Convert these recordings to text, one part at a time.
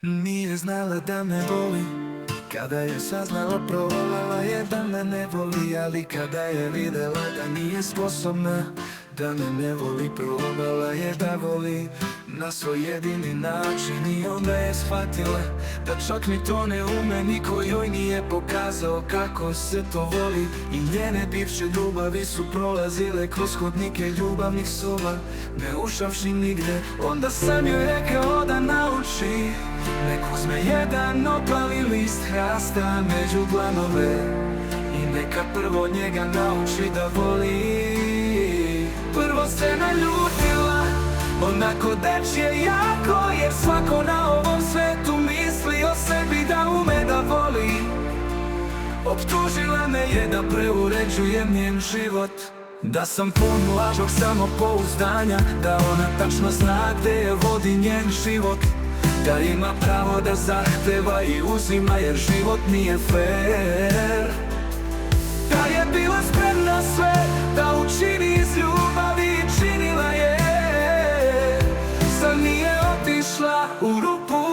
Nije znala da me voli, kada je saznala provolala je da me ne voli. Ali kada je videla da nije sposobna da me ne voli, probala je da voli na svoj jedini način. I onda je shvatila da čak ni to ne ume, niko joj nije pokazao kako se to voli. I njene bivše ljubavi su prolazile kroz hodnike ljubavnih soba, ne ušavši nigde. Onda sam joj rekao da nauči, nek uzme jedan opali list hrasta među dlanove i neka prvo njega nauči da voli. Prvo se naljutila, onako dečje jako, jer svako na ovom svetu misli o sebi da ume da voli. Optužila me je da preuređujem njen život, da sam pun lažnog samopouzdanja, da ona tačno zna gde je vodi njen život, da ima pravo da zahteva i uzima jer život nije fair. Da je bila spremna sve da učini iz ljubavi i činila je, sad nije otišla u rupu,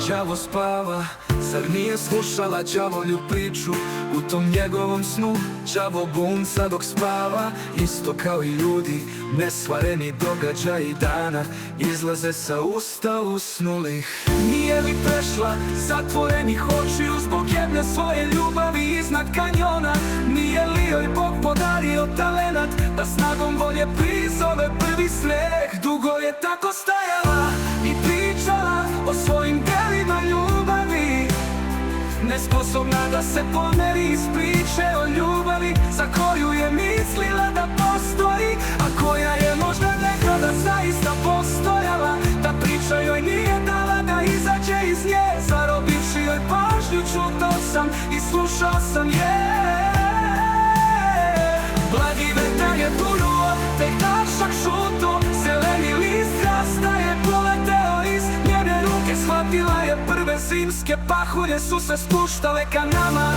đavo spava, zar nije slušala đavolju priču? U tom njegovom snu đavo bunca dok spava, isto kao i ljudi, nesvareni događaji dana izlaze sa usta usnulih. Nije li prešla zatvorenih očiju zbog jedne svoje ljubavi iznad kanjona? Nije li joj Bog podario talenat da snagom volje prizove prvi sneg? Dugo je tako stajala i pričala o svojim delima ljubavi, nesposobna da se pomeri iz priče o ljubavi za koju je mislila da postoji, a koja je možda nekada zaista postojala. Ta priča joj nije dala da izađe iz nje, zarobivši joj pažnju čutao sam i slušao sam je. Blagi vetar je punuo, tek dašak šuto, zeleni list rasta je poleteo iz njene ruke. Shvatila je prve zimske pahulje su se spuštale ka nama.